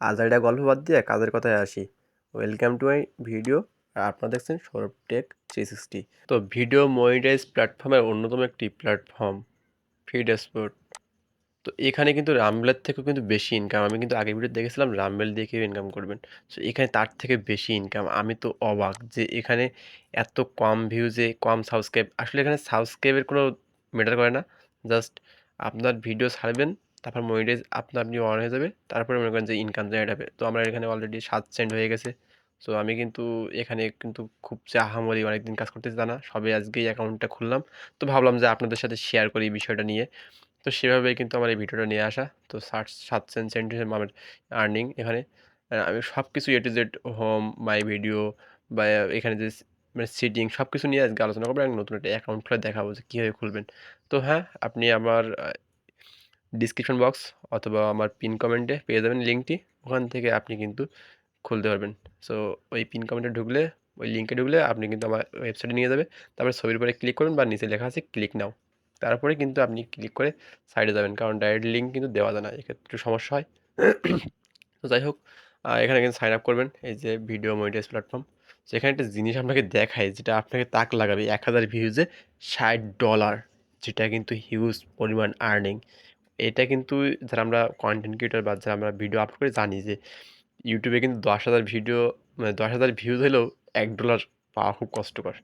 আজাইরা গল্প বাদ দিয়ে কাজের কথায় আসি। Welcome to my video. আর আপনারা দেখছেন সৌরভ টেক 360। তো ভিডিও মনিটাইজ প্ল্যাটফর্মের অন্যতম একটি প্ল্যাটফর্ম ফিডস্পোর্ট। তো এখানে কিন্তু রামবেলের থেকেও কিন্তু বেশি ইনকাম। আমি কিন্তু আগের ভিডিও দেখেছিলাম রামবেল দিয়ে কেউ ইনকাম করবেন। সো এখানে তার থেকে বেশি ইনকাম। আমি তো অবাক যে এখানে এত কম ভিউজে কম সাবস্ক্রাইব। আসলে এখানে সাবস্ক্রাইবের কোনো ম্যাটার করে না। জাস্ট আপনার ভিডিও ছাড়বেন, তারপর মনিটাইজ আপনি অন হয়ে যাবে, তারপরে মনে করেন যে ইনকাম জেনারেট হবে। তো আমার এখানে অলরেডি 7 সেন্ট হয়ে গেছে। সো আমি কিন্তু এখানে কিন্তু খুব যে আহামরি অনেকদিন কাজ করতেছি তা না, সবে আজকেই অ্যাকাউন্টটা খুললাম। তো ভাবলাম যে আপনাদের সাথে শেয়ার করি এই বিষয়টা নিয়ে। তো সেভাবেই কিন্তু আমার এই ভিডিওটা নিয়ে আসা। তো 7 সেন্ট আমার আর্নিং এখানে। আমি সব কিছু A to Z, home, my video বা এখানে যে মানে সিটিং সব কিছু নিয়ে আজকে আলোচনা করবো এবং নতুন একটা অ্যাকাউন্ট খুলে দেখাবো যে কীভাবে খুলবেন। তো হ্যাঁ, আপনি আমার ডিসক্রিপশন বক্স অথবা আমার পিন কমেন্টে পেয়ে যাবেন লিঙ্কটি। ওখান থেকে আপনি কিন্তু খুলতে পারবেন। সো ওই পিন কমেন্টে ঢুকলে, ওই লিঙ্কে ঢুকলে আপনি কিন্তু আমার ওয়েবসাইটে নিয়ে যাবে। তারপরে ছবির উপরে ক্লিক করুন বা নিচে লেখা আছে ক্লিক নাও। তারপরে কিন্তু আপনি ক্লিক করে সাইডে যাবেন, কারণ ডাইরেক্ট লিঙ্ক কিন্তু দেওয়া যায় না, এক্ষেত্রে একটু সমস্যা হয়। তো যাই হোক, এখানে কিন্তু সাইন আপ করবেন, এই যে ভিডিও মনিটাইজ প্ল্যাটফর্ম। সেখানে একটা জিনিস আপনাকে দেখায় যেটা আপনাকে তাক লাগাবে, 1000 ভিউজে $60, যেটা কিন্তু হিউজ পরিমাণ আর্নিং। এটা কিন্তু যারা আমরা কন্টেন্ট ক্রিয়েটর বা যারা আমরা ভিডিও আপলোড করে জানি যে ইউটিউবে কিন্তু 10,000 ভিডিও, মানে 10,000 ভিউজ হলেও $1 পাওয়া খুব কষ্টকর।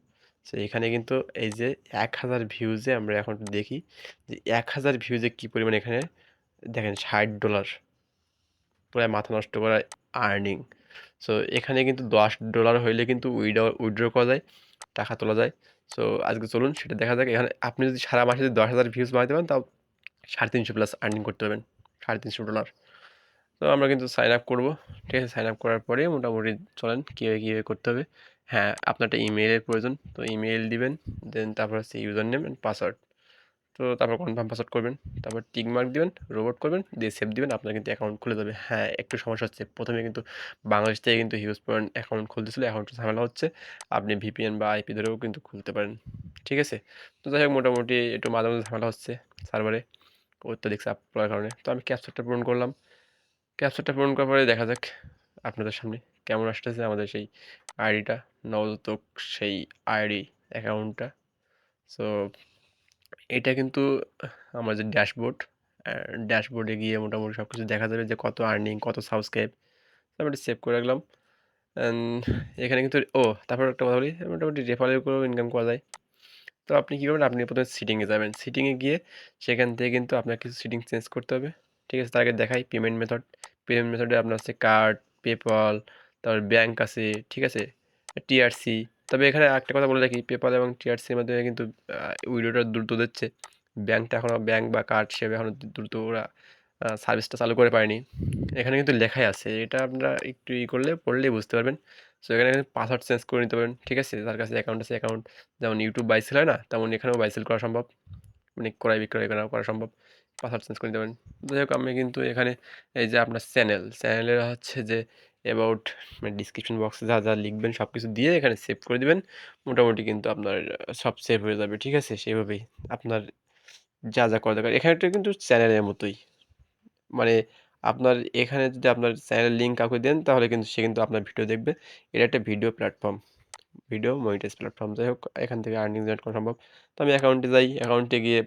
সো এখানে কিন্তু এই যে 1000 ভিউজে আমরা এখন দেখি যে 1000 ভিউজে কী পরিমাণ এখানে দেখেন, $60, প্রায় মাথা নষ্ট করা আর্নিং। সো এখানে কিন্তু $10 হইলে কিন্তু উইথড্র করা যায়, টাকা তোলা যায়। সো আজকে চলুন সেটা দেখা যাক। এখানে আপনি যদি সারা মাসে যদি 10,000 ভিউজ বানাতে পারেন, তাও 350 প্লাস আর্নিং করতে পারবেন, $350। তো আমরা কিন্তু সাইন আপ করবো। ঠিক আছে, সাইন আপ করার পরে মোটামুটি চলেন কীভাবে কীভাবে করতে হবে। হ্যাঁ, আপনার একটা ইমেইলের প্রয়োজন, তো ইমেইল দিবেন। দেন তারপর হচ্ছে ইউজার নেম অ্যান্ড পাসওয়ার্ড। তো তারপর কনফার্ম পাসওয়ার্ড করবেন, তারপর টিক মার্ক দিবেন, রোবট করবেন, দিয়ে সেভ দিবেন, আপনার কিন্তু অ্যাকাউন্ট খুলে যাবে। হ্যাঁ, একটু সমস্যা হচ্ছে প্রথমে, কিন্তু বাংলাদেশ থেকে কিন্তু হিউজ পয়েন্ট অ্যাকাউন্ট খুলতেছিল, অ্যাকাউন্টটা ঝামেলা হচ্ছে। আপনি ভিপিএন বা আইপি ধরেও কিন্তু খুলতে পারেন। ঠিক আছে, তো যাই হোক মোটামুটি একটু মাঝে মাঝে ঝামেলা হচ্ছে সার্ভারে, অত্যাধিক চাপ পড়ার কারণে। তো আমি ক্যাপচারটা পূরণ করলাম। ক্যাপচারটা পূরণ করার পরে দেখা যাক আপনাদের সামনে কেমন আসতেছে আমাদের সেই আইডিটা, নবজাতক সেই আইডি অ্যাকাউন্টটা। সো এটা কিন্তু আমার যে ড্যাশবোর্ড, ড্যাশবোর্ডে গিয়ে মোটামুটি সব কিছু দেখা যাবে যে কত আর্নিং, কত সাবস্ক্রাইব। তারপরে সেভ করে রাখলাম। অ্যান্ড এখানে কিন্তু তারপর একটা কথা বলি, মোটামুটি রেফারেল করেও ইনকাম করা যায়। তো আপনি কী করবেন, আপনি প্রথমে সিটিংয়ে যাবেন। সিটিংয়ে গিয়ে সেখান থেকে কিন্তু আপনার কিছু সিটিং চেঞ্জ করতে হবে। ঠিক আছে, তার আগে দেখাই পেমেন্ট মেথড। পেমেন্ট মেথডে আপনার হচ্ছে কার্ড, পেপাল, তারপর ব্যাংক আছে, ঠিক আছে, টিআরসি। তবে এখানে একটা কথা বলে রাখি, পেপাল এবং টিআরসির মাধ্যমে কিন্তু উইড্রোটা দ্রুত দিচ্ছে। ব্যাংকটা এখনও, ব্যাংক বা কার্ড সেভাবে এখনও দ্রুত ওরা সার্ভিসটা চালু করে পারেনি। এখানে কিন্তু লেখাই আছে, এটা আপনারা একটু করলে পড়লেই বুঝতে পারবেন। সো এখানে পাসওয়ার্ড চেঞ্জ করে নিতে পারেন। ঠিক আছে, তার কাছে অ্যাকাউন্ট আছে, অ্যাকাউন্ট যেমন ইউটিউব বাইসেল হয় না, তেমন এখানেও বাইসেল করা সম্ভব, মানে ক্রয় বিক্রয় করা সম্ভব। পাসওয়ার্ড চেঞ্জ করে নিতে পারেন। যাই হোক, আমি কিন্তু এখানে এই যে আপনার চ্যানেলের হচ্ছে যে অ্যাবাউট, মানে ডিসক্রিপশন বক্সে যা যা লিখবেন সব কিছু দিয়ে এখানে সেভ করে দিবেন। মোটামুটি কিন্তু আপনার সব সেভ হয়ে যাবে। ঠিক আছে, সেভাবেই আপনার যা যা করা দরকার এখানে কিন্তু চ্যানেলের মতোই, মানে আপনার এখানে যদি আপনার চ্যানেলের লিঙ্ক কাউকে দেন, তাহলে কিন্তু সে কিন্তু আপনার ভিডিও দেখবে। এটা একটা video platform, video monetize platform. যাই হোক, এখান থেকে আর্নিং জেনারেট করা সম্ভব। তো আমি অ্যাকাউন্টে যাই, অ্যাকাউন্টে গিয়ে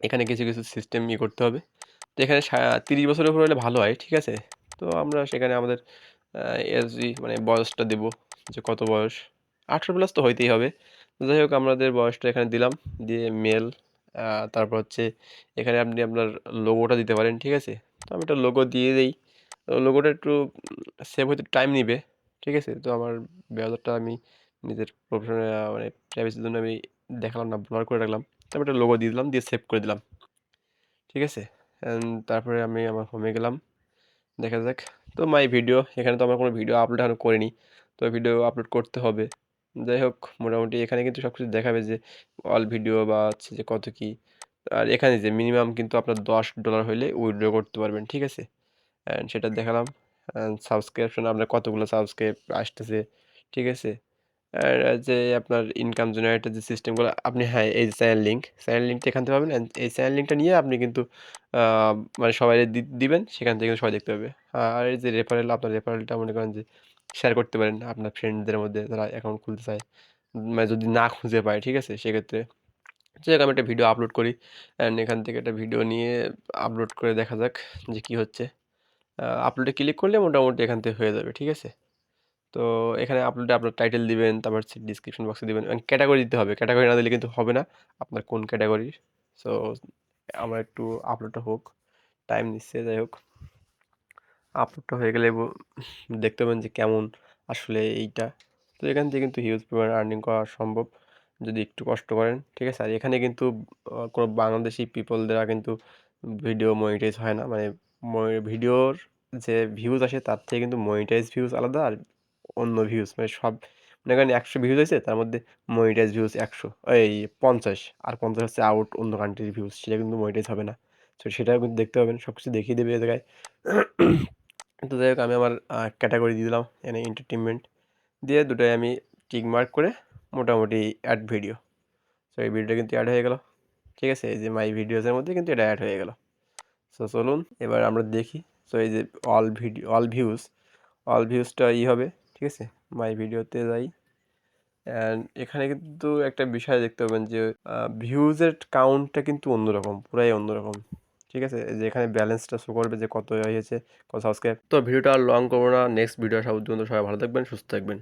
এখানে কিছু কিছু সিস্টেম করতে হবে। তো এখানে 30 বছরের উপর হলে ভালো হয়। ঠিক আছে, তো আমরা সেখানে আমাদের এসজি মানে বয়সটা দেব, যে কত বয়স, 18 প্লাস তো হইতেই হবে। তো যাই হোক, আমাদের বয়সটা এখানে দিলাম, দিয়ে মেল। তারপর হচ্ছে এখানে আপনি আপনার লোগোটা দিতে পারেন। ঠিক আছে, তো আমি একটা লোগো দিয়ে দিই। তো লোগোটা একটু সেভ হতে টাইম নিবে। ঠিক আছে, তো আমার ব্রাউজারটা আমি নিজের প্রফেশনাল মানে প্রাইভেসির জন্য আমি দেখালাম না, ব্লার করে রাখলাম। তারপর একটা লোগো দিয়ে দিলাম, দিয়ে সেভ করে দিলাম। ঠিক আছে, তারপরে আমি আমার হোমে গেলাম, দেখা যাক। তো মাই ভিডিও, এখানে তো আমার কোনো ভিডিও আপলোড এখনো করিনি, তো ভিডিও আপলোড করতে হবে। যাই হোক, মোটামুটি এখানে কিন্তু সব কিছু দেখাবে যে অল ভিডিও বা হচ্ছে যে কত কি। আর এখানে যে মিনিমাম কিন্তু আপনার $10 হইলে উইথড্র করতে পারবেন। ঠিক আছে, অ্যান্ড সেটা দেখালাম। সাবস্ক্রিপশন আপনার কতগুলো সাবস্ক্রাইব আসতেছে। ঠিক আছে, আর যে আপনার ইনকাম জেনারেটর যে সিস্টেমগুলো আপনি, হ্যাঁ, এই যে চ্যানেল লিঙ্কটা এখান থেকে পাবেন। অ্যান্ড এই চ্যানেল লিঙ্কটা নিয়ে আপনি কিন্তু মানে সবাই দিবেন, সেখান থেকে কিন্তু সবাই দেখতে পাবে। আর এই যে রেফারেল, আপনার রেফারেলটা মনে করেন যে শেয়ার করতে পারেন আপনার ফ্রেন্ডদের মধ্যে যারা অ্যাকাউন্ট খুলতে চায়, মানে যদি না খুঁজে পায়, ঠিক আছে, সেক্ষেত্রে যাই হোক আমি একটা ভিডিও আপলোড করি অ্যান্ড এখান থেকে একটা ভিডিও নিয়ে আপলোড করে দেখা যাক যে কী হচ্ছে। আপলোডে ক্লিক করলে মোটামুটি এখান থেকে হয়ে যাবে, ঠিক আছে। তো এখানে আপলোডে আপনার টাইটেল দিবেন, তারপর হচ্ছে ডিসক্রিপশন বক্সে দিবেন, ক্যাটাগরি দিতে হবে, ক্যাটাগরি না দিলে কিন্তু হবে না আপনার কোন ক্যাটাগরির। সো আমার একটু আপলোডটা হোক, টাইম নিচ্ছে, যাই হোক আপলোডটা হয়ে গেলে দেখতে পাবেন যে কেমন আসলে এইটা। তো এখান থেকে কিন্তু হিউজ পরিমাণ আর্নিং করা সম্ভব যদি একটু কষ্ট করেন, ঠিক আছে। আর এখানে কিন্তু কোনো বাংলাদেশি পিপল দ্বারা কিন্তু ভিডিও মনিটাইজ হয় না, মানে ভিডিওর যে ভিউজ আসে তার থেকে কিন্তু মনিটাইজ ভিউজ আলাদা, আর অন্য ভিউজ মানে সব, মনে করেন 100 ভিউজ হয়েছে, তার মধ্যে মনিটাইজ ভিউজ 100, এই 50, আর 50 হচ্ছে আউট অন্য কান্ট্রির ভিউজ, সেটা কিন্তু মনিটাইজ হবে না। তো সেটাও কিন্তু দেখতে পাবেন, সব কিছু দেখিয়ে দেবে এ জায়গায়। তো যাই হোক আমি আমার ক্যাটাগরি দিয়ে দিলাম এখানে এন্টারটেনমেন্ট দিয়ে, দুটোই আমি টিক মার্ক করে মোটামুটি অ্যাড ভিডিও। সো এই ভিডিওটা কিন্তু অ্যাড হয়ে গেল, ঠিক আছে, এই যে মাই ভিডিওসের মধ্যে কিন্তু এটা অ্যাড হয়ে গেল। সো চলুন এবার আমরা দেখি। সো এই যে অল ভিউজটা হবে, ঠিক আছে, মাই ভিডিওতে যাই। অ্যান্ড এখানে কিন্তু একটা বিষয় দেখতে পাবেন যে ভিউজের কাউন্টটা কিন্তু অন্যরকম, পুরাই অন্যরকম, ঠিক আছে। এই যে এখানে ব্যালেন্সটা শো করবে যে কত হয়েছে, কত সাবস্ক্রাইব। তো ভিডিওটা আর লং করবো না, নেক্সট ভিডিও আসা পর্যন্ত সবাই ভালো থাকবেন, সুস্থ থাকবেন।